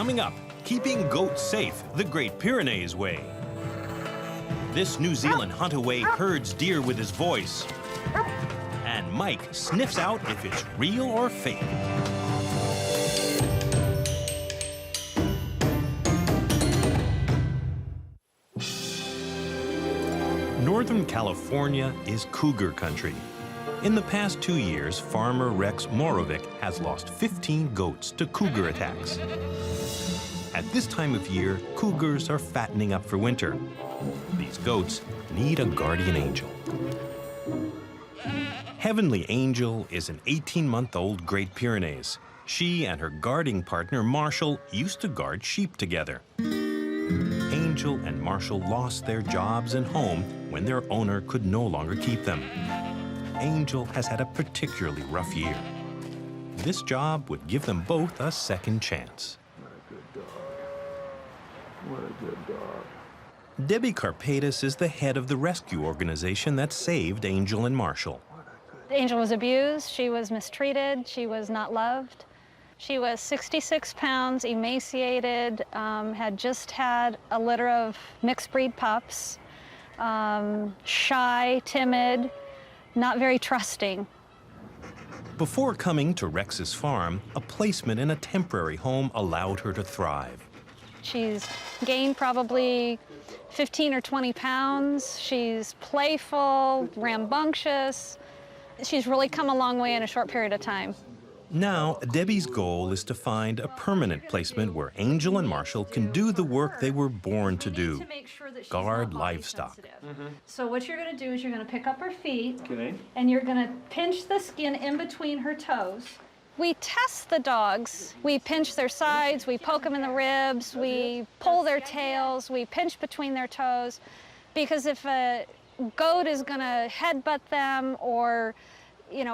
Coming up, keeping goats safe the Great Pyrenees way. This New Zealand Huntaway herds deer with his voice. And Mike sniffs out if it's real or fake. Northern California is cougar country. In the past 2 years, farmer Rex Morovic has lost 15 goats to cougar attacks. At this time of year, cougars are fattening up for winter. These goats need a guardian angel. Heavenly Angel is an 18-month-old Great Pyrenees. She and her guarding partner, Marshall, used to guard sheep together. Angel and Marshall lost their jobs and home when their owner could no longer keep them. Angel has had a particularly rough year. This job would give them both a second chance. What a good dog. What a good dog. Debbie Carpatus is the head of the rescue organization that saved Angel and Marshall. Angel was abused, she was mistreated, she was not loved. She was 66 pounds, emaciated, had just had a litter of mixed breed pups, shy, timid, not very trusting. Before coming to Rex's farm, a placement in a temporary home allowed her to thrive. She's gained probably 15 or 20 pounds. She's playful, rambunctious. She's really come a long way in a short period of time. Now, Debbie's goal is to find a permanent placement where Angel and Marshall can do the work they were born to do, guard livestock. So what you're going to do is you're going to pick up her feet, Okay. and you're going to pinch the skin in between her toes. We test the dogs. We pinch their sides, we poke them in the ribs, we pull their tails, we pinch between their toes, because if a goat is going to headbutt them or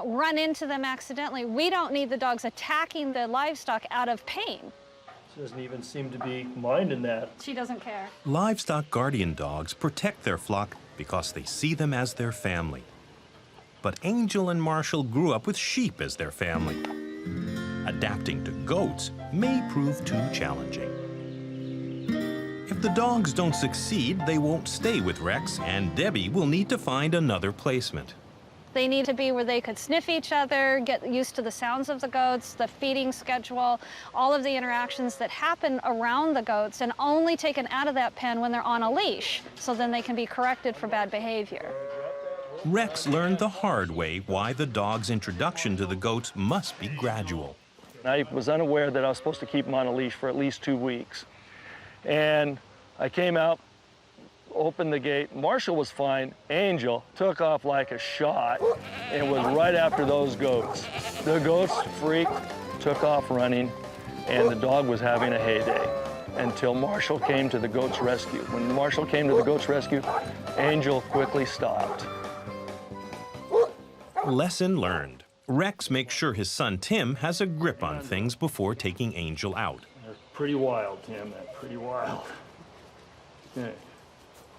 run into them accidentally, we don't need the dogs attacking the livestock out of pain. She doesn't even seem to be minding that. She doesn't care. Livestock guardian dogs protect their flock because they see them as their family. But Angel and Marshall grew up with sheep as their family. Adapting to goats may prove too challenging. If the dogs don't succeed, they won't stay with Rex, and Debbie will need to find another placement. They need to be where they could sniff each other, get used to the sounds of the goats, the feeding schedule, all of the interactions that happen around the goats, and only taken out of that pen when they're on a leash, so then they can be corrected for bad behavior. Rex learned the hard way why the dog's introduction to the goats must be gradual. I was unaware that I was supposed to keep them on a leash for at least 2 weeks. And I came out, opened the gate. Marshall was fine. Angel took off like a shot and was right after those goats. The goats freaked, took off running, and the dog was having a heyday until Marshall came to the goats' rescue. When Marshall came to the goats' rescue, Angel quickly stopped. Lesson learned. Rex makes sure his son Tim has a grip on things before taking Angel out. They're pretty wild, Tim. They're pretty wild. Okay.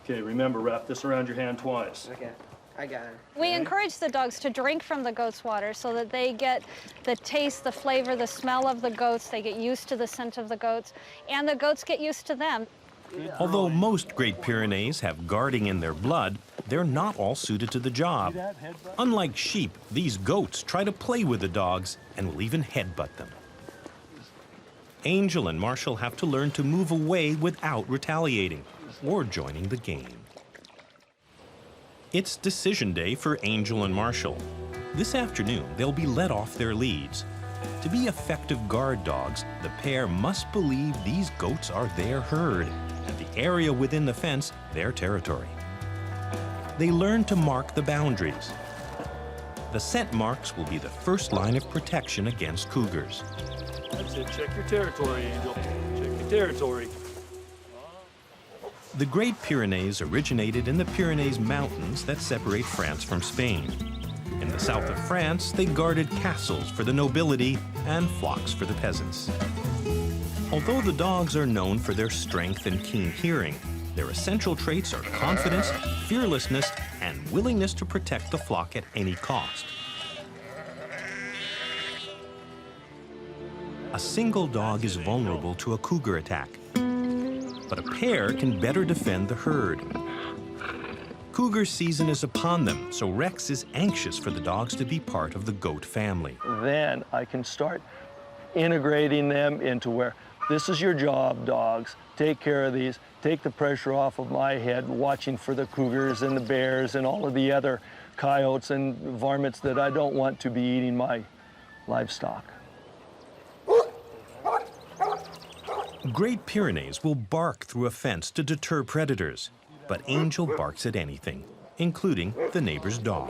Okay, remember, wrap this around your hand twice. Okay, I got it. We encourage the dogs to drink from the goat's water so that they get the taste, the flavor, the smell of the goats. They get used to the scent of the goats, and the goats get used to them. Although most Great Pyrenees have guarding in their blood, they're not all suited to the job. Unlike sheep, these goats try to play with the dogs and will even headbutt them. Angel and Marshall have to learn to move away without retaliating or joining the game. It's decision day for Angel and Marshall. This afternoon, they'll be let off their leads. To be effective guard dogs, the pair must believe these goats are their herd and the area within the fence their territory. They learn to mark the boundaries. The scent marks will be the first line of protection against cougars. That's it. Check your territory, Angel. Check your territory. The Great Pyrenees originated in the Pyrenees Mountains that separate France from Spain. In the south of France, they guarded castles for the nobility and flocks for the peasants. Although the dogs are known for their strength and keen hearing, their essential traits are confidence, fearlessness, and willingness to protect the flock at any cost. a single dog is vulnerable to a cougar attack, but a pair can better defend the herd. Cougar season is upon them, so Rex is anxious for the dogs to be part of the goat family. Then I can start integrating them into where this is your job, dogs. Take care of these. Take the pressure off of my head, watching for the cougars and the bears and all of the other coyotes and varmints that I don't want to be eating my livestock. Great Pyrenees will bark through a fence to deter predators, but Angel barks at anything, including the neighbor's dog.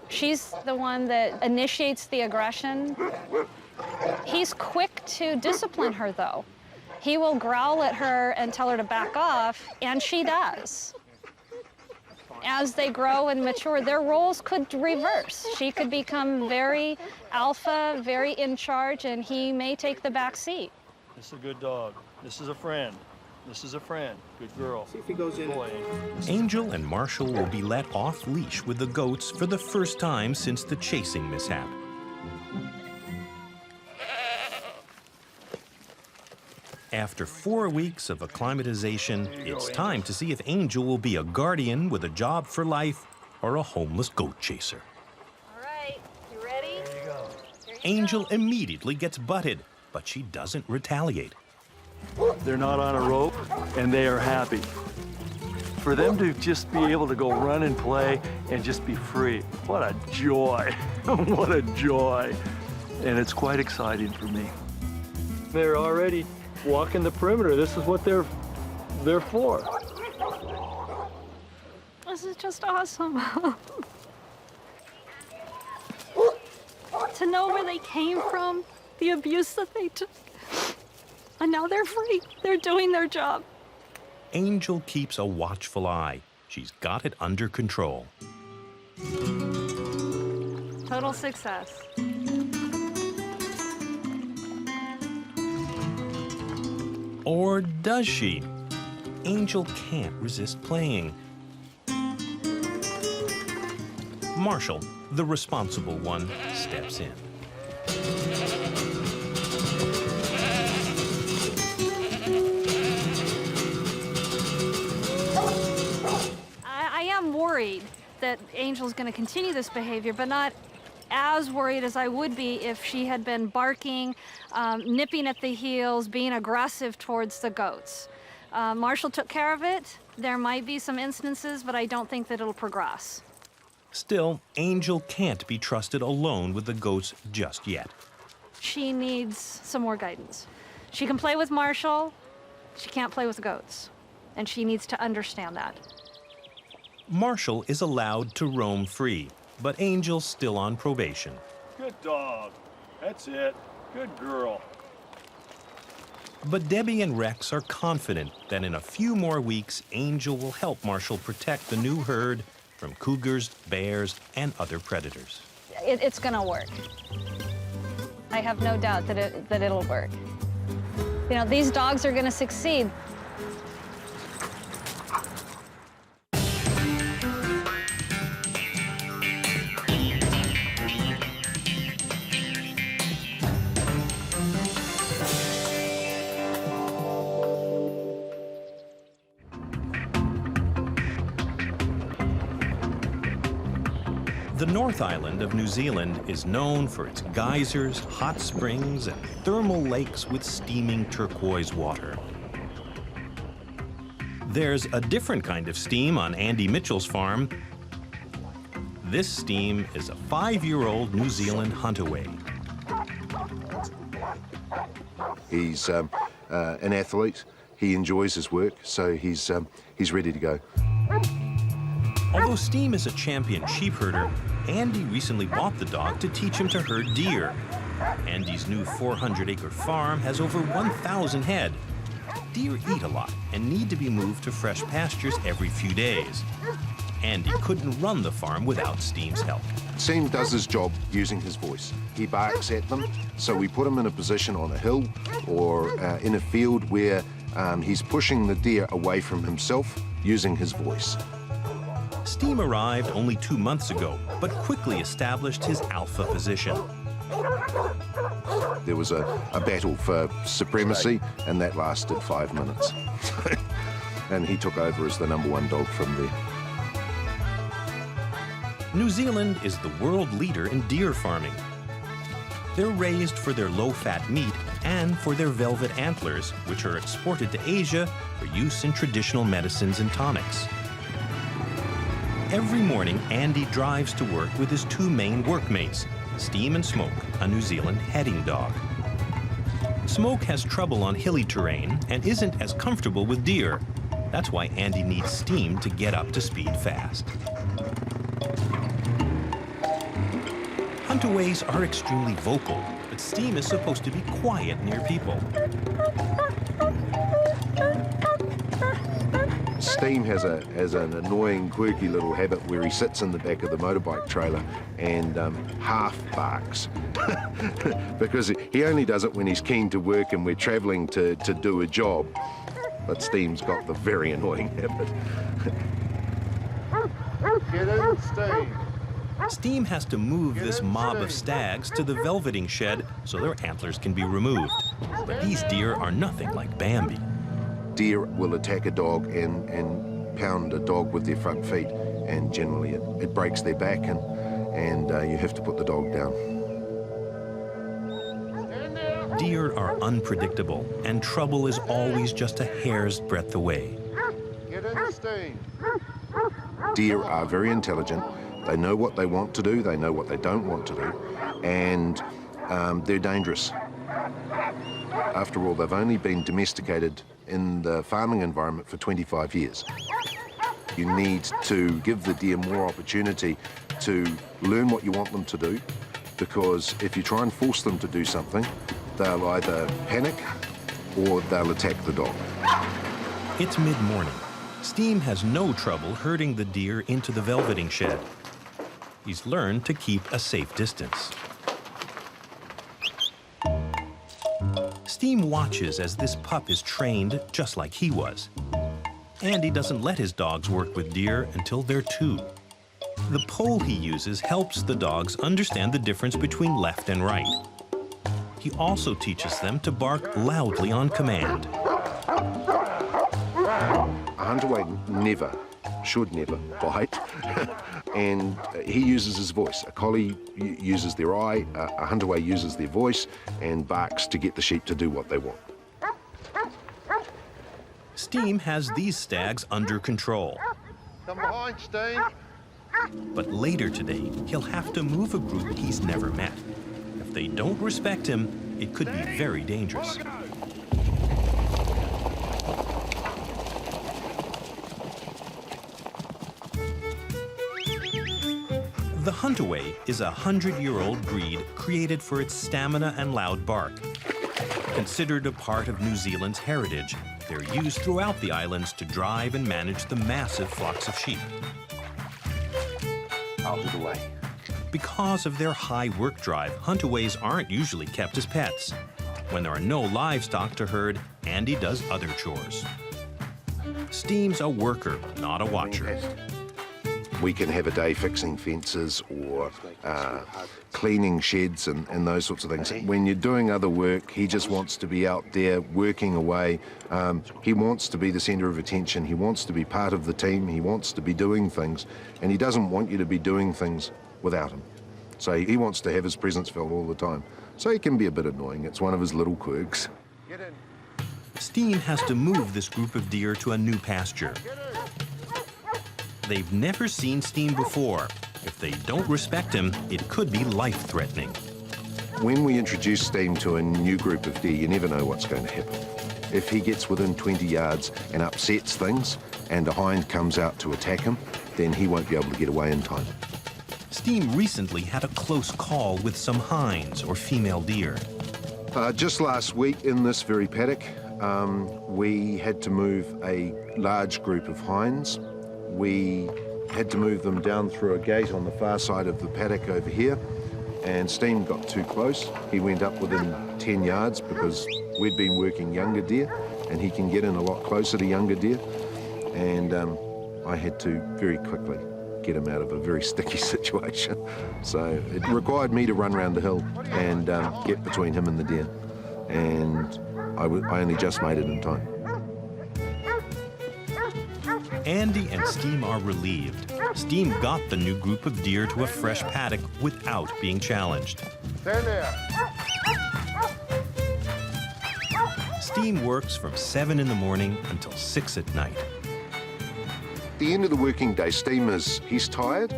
She's the one that initiates the aggression. He's quick to discipline her, though. He will growl at her and tell her to back off, and she does. As they grow and mature, their roles could reverse. She could become very alpha, very in charge, and he may take the back seat. This is a good dog. This is a friend. This is a friend. Good girl. See if he goes in. Boy. Angel and Marshall will be let off leash with the goats for the first time since the chasing mishap. After 4 weeks of acclimatization, it's time to see if Angel will be a guardian with a job for life or a homeless goat chaser. All right, you ready? There you go. Angel immediately gets butted, but she doesn't retaliate. They're not on a rope, and they are happy. For them to just be able to go run and play and just be free, what a joy. What a joy. And it's quite exciting for me. They're already walking the perimeter. This is what they're for. This is just awesome. To know where they came from, the abuse that they took, and now they're free. They're doing their job. Angel keeps a watchful eye. She's got it under control. Total success. Or does she? Angel can't resist playing. Marshall, the responsible one, steps in. I am worried that Angel's going to continue this behavior, but not as worried as I would be if she had been barking, nipping at the heels, being aggressive towards the goats. Marshall took care of it. There might be some instances, but I don't think that it'll progress. Still, Angel can't be trusted alone with the goats just yet. She needs some more guidance. She can play with Marshall, she can't play with the goats, and she needs to understand that. Marshall is allowed to roam free, but Angel's still on probation. Good dog. That's it. Good girl. But Debbie and Rex are confident that in a few more weeks, Angel will help Marshall protect the new herd from cougars, bears, and other predators. It's gonna work. I have no doubt that it'll work. You know, these dogs are gonna succeed. The North Island of New Zealand is known for its geysers, hot springs, and thermal lakes with steaming turquoise water. There's a different kind of steam on Andy Mitchell's farm. This steam is a 5-year-old New Zealand Huntaway. He's an athlete. He enjoys his work, so he's ready to go. Although Steam is a champion sheep herder, Andy recently bought the dog to teach him to herd deer. Andy's new 400-acre farm has over 1,000 head. Deer eat a lot and need to be moved to fresh pastures every few days. Andy couldn't run the farm without Steam's help. Steam does his job using his voice. He barks at them, so we put him in a position on a hill or in a field where he's pushing the deer away from himself using his voice. Steam arrived only 2 months ago, but quickly established his alpha position. There was a battle for supremacy, and that lasted 5 minutes. And he took over as the #1 dog from there. New Zealand is the world leader in deer farming. They're raised for their low-fat meat and for their velvet antlers, which are exported to Asia for use in traditional medicines and tonics. Every morning, Andy drives to work with his 2 main workmates, Steam and Smoke, a New Zealand heading dog. Smoke has trouble on hilly terrain and isn't as comfortable with deer. That's why Andy needs Steam to get up to speed fast. Huntaways are extremely vocal, but Steam is supposed to be quiet near people. Steam has an annoying, quirky little habit where he sits in the back of the motorbike trailer and half barks. Because he only does it when he's keen to work and we're travelling to do a job. But Steam's got the very annoying habit. Get in, Steam. Steam has to move this mob of stags to the velveting shed so their antlers can be removed. But these deer are nothing like Bambi. Deer will attack a dog and pound a dog with their front feet, and generally it breaks their back, and you have to put the dog down. Deer are unpredictable, and trouble is always just a hair's breadth away. Get in, Steam. Deer are very intelligent. They know what they want to do, they know what they don't want to do, and they're dangerous. After all, they've only been domesticated in the farming environment for 25 years. You need to give the deer more opportunity to learn what you want them to do, because if you try and force them to do something, they'll either panic or they'll attack the dog. It's mid-morning. Steam has no trouble herding the deer into the velveting shed. He's learned to keep a safe distance. Steam watches as this pup is trained just like he was. Andy doesn't let his dogs work with deer until they're 2. The pole he uses helps the dogs understand the difference between left and right. He also teaches them to bark loudly on command. A Huntaway should never bite, and he uses his voice. A collie uses their eye, a Huntaway uses their voice and barks to get the sheep to do what they want. Steam has these stags under control. Come behind, Steam. But later today, he'll have to move a group he's never met. If they don't respect him, it could be very dangerous. The Huntaway is a 100-year-old breed created for its stamina and loud bark. Considered a part of New Zealand's heritage, they're used throughout the islands to drive and manage the massive flocks of sheep. Out of the way. Because of their high work drive, Huntaways aren't usually kept as pets. When there are no livestock to herd, Andy does other chores. Steam's a worker, not a watcher. We can have a day fixing fences or cleaning sheds and those sorts of things. When you're doing other work, he just wants to be out there working away. He wants to be the centre of attention. He wants to be part of the team. He wants to be doing things, and he doesn't want you to be doing things without him. So he wants to have his presence felt all the time. So he can be a bit annoying. It's one of his little quirks. Get in. Steam has to move this group of deer to a new pasture. They've never seen Steam before. If they don't respect him, it could be life-threatening. When we introduce Steam to a new group of deer, you never know what's going to happen. If he gets within 20 yards and upsets things, and a hind comes out to attack him, then he won't be able to get away in time. Steam recently had a close call with some hinds, or female deer. Just last week in this very paddock, we had to move a large group of hinds. We had to move them down through a gate on the far side of the paddock over here, and Steam got too close. He went up within 10 yards because we'd been working younger deer, and he can get in a lot closer to younger deer, and I had to very quickly get him out of a very sticky situation. So it required me to run around the hill and get between him and the deer. And I only just made it in time. Andy and Steam are relieved. Steam got the new group of deer to a fresh paddock without being challenged. Stand there. Steam works from 7 in the morning until 6 at night. At the end of the working day, Steam he's tired,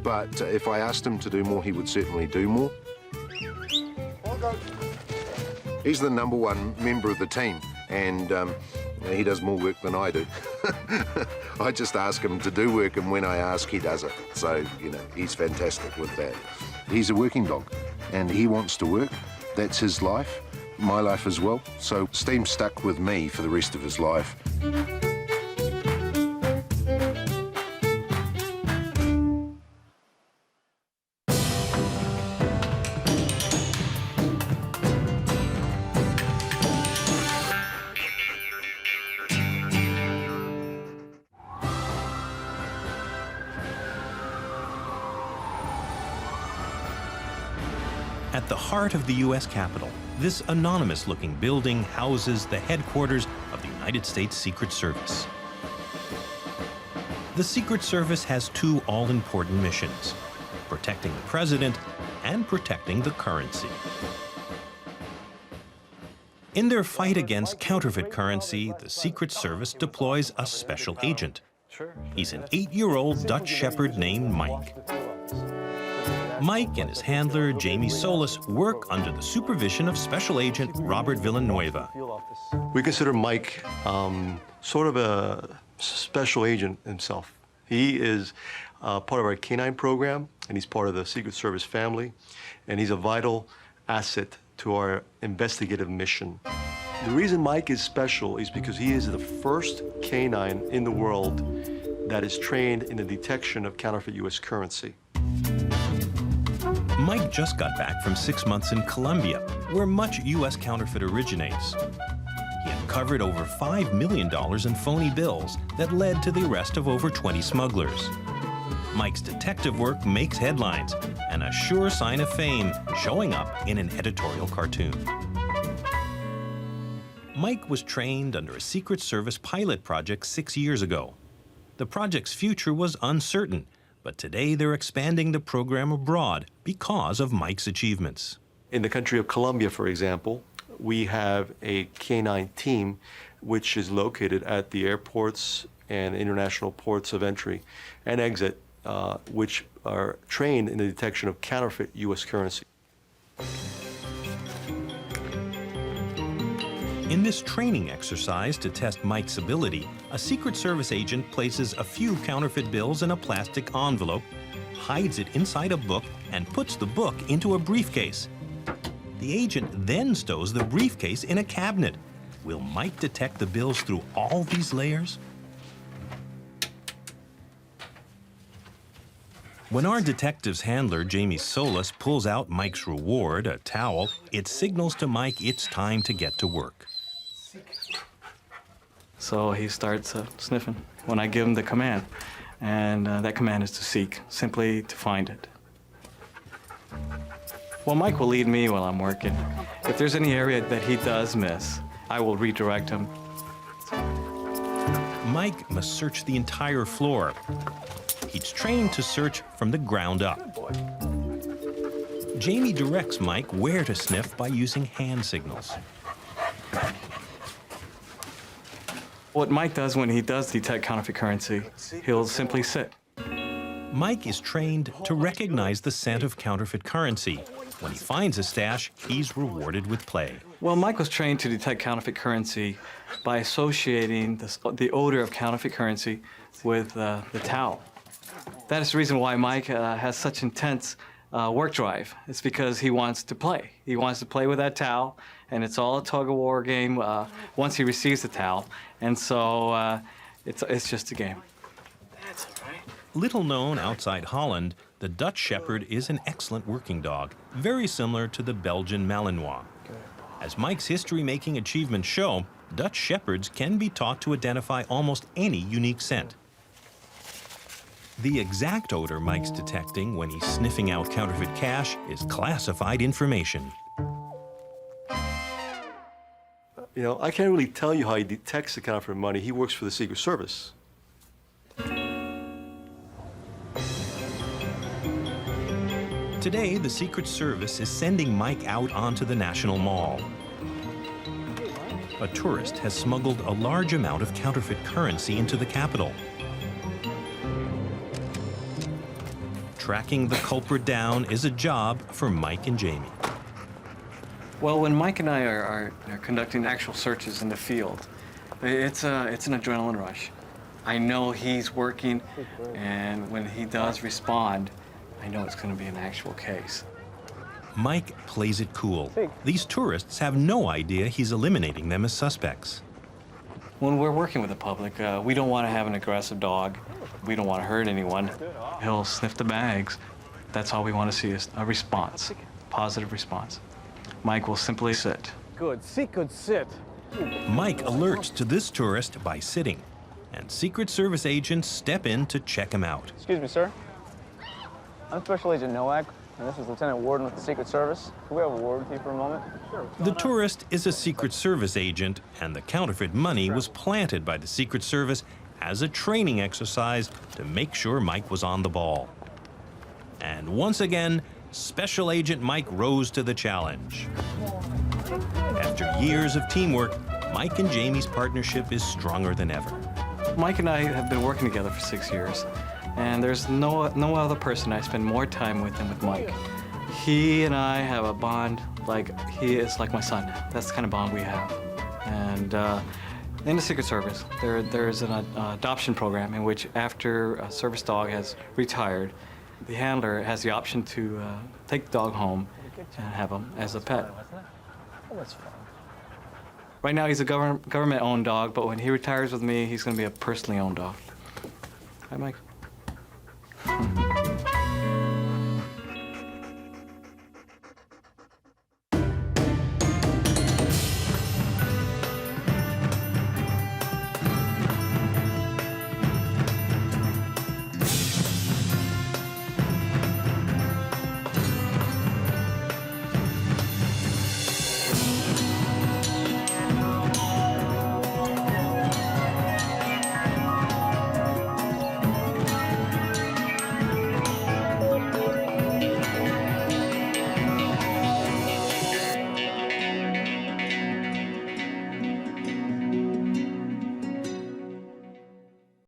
but if I asked him to do more, he would certainly do more. He's the #1 member of the team, and he does more work than I do. I just ask him to do work, and when I ask, he does it. So, you know, he's fantastic with that. He's a working dog, and he wants to work. That's his life, my life as well. So Steam's stuck with me for the rest of his life. At the heart of the U.S. Capitol, this anonymous-looking building houses the headquarters of the United States Secret Service. The Secret Service has two all-important missions: protecting the president and protecting the currency. In their fight against counterfeit currency, the Secret Service deploys a special agent. He's an 8-year-old Dutch Shepherd named Mike. Mike and his handler, Jamie Solis, work under the supervision of Special Agent Robert Villanueva. We consider Mike sort of a special agent himself. He is part of our canine program, and he's part of the Secret Service family, and he's a vital asset to our investigative mission. The reason Mike is special is because he is the first canine in the world that is trained in the detection of counterfeit U.S. currency. Mike just got back from 6 months in Colombia, where much U.S. counterfeit originates. He uncovered over $5 million in phony bills that led to the arrest of over 20 smugglers. Mike's detective work makes headlines, and a sure sign of fame, showing up in an editorial cartoon. Mike was trained under a Secret Service pilot project 6 years ago. The project's future was uncertain, but today they're expanding the program abroad because of Mike's achievements. In the country of Colombia, for example, we have a canine team which is located at the airports and international ports of entry and exit, which are trained in the detection of counterfeit U.S. currency. In this training exercise to test Mike's ability, a Secret Service agent places a few counterfeit bills in a plastic envelope, hides it inside a book, and puts the book into a briefcase. The agent then stows the briefcase in a cabinet. Will Mike detect the bills through all these layers? When our detective's handler, Jamie Solis, pulls out Mike's reward, a towel, it signals to Mike it's time to get to work. So he starts sniffing when I give him the command, and that command is to seek, simply to find it. Well, Mike will lead me while I'm working. If there's any area that he does miss, I will redirect him. Mike must search the entire floor. He's trained to search from the ground up. Jamie directs Mike where to sniff by using hand signals. What Mike does when he does detect counterfeit currency, he'll simply sit. Mike is trained to recognize the scent of counterfeit currency. When he finds a stash, he's rewarded with play. Well, Mike was trained to detect counterfeit currency by associating the odor of counterfeit currency with the towel. That is the reason why Mike has such intense work drive. It's because he wants to play. He wants to play with that towel, and it's all a tug-of-war game once he receives the towel. And so it's just a game. That's all right. Little known outside Holland, the Dutch Shepherd is an excellent working dog, very similar to the Belgian Malinois. As Mike's history-making achievements show, Dutch Shepherds can be taught to identify almost any unique scent. The exact odor Mike's detecting when he's sniffing out counterfeit cash is classified information. You know, I can't really tell you how he detects the counterfeit money. He works for the Secret Service. Today, the Secret Service is sending Mike out onto the National Mall. A tourist has smuggled a large amount of counterfeit currency into the capital. Tracking the culprit down is a job for Mike and Jamie. Well, when Mike and I are conducting actual searches in the field, it's an adrenaline rush. I know he's working, and when he does respond, I know it's going to be an actual case. Mike plays it cool. These tourists have no idea he's eliminating them as suspects. When we're working with the public, we don't want to have an aggressive dog. We don't want to hurt anyone. He'll sniff the bags. That's all we want to see is a response, positive response. Mike will simply sit. Good, good, sit. Mike alerts to this tourist by sitting, and Secret Service agents step in to check him out. Excuse me, sir. I'm Special Agent Nowak, and this is Lieutenant Warden with the Secret Service. Can we have a word with you for a moment? Sure. The tourist is a Secret Service agent, and the counterfeit money was planted by the Secret Service as a training exercise to make sure Mike was on the ball. And once again, Special Agent Mike rose to the challenge. After years of teamwork, Mike and Jamie's partnership is stronger than ever. Mike and I have been working together for 6 years, and there's no other person I spend more time with than with Mike. He and I have a bond like he is like my son. That's the kind of bond we have. And in the Secret Service, there's an adoption program in which after a service dog has retired, the handler has the option to take the dog home and have him as a pet. Right now, he's a government-owned dog, but when he retires with me, he's going to be a personally owned dog. Hi, Mike.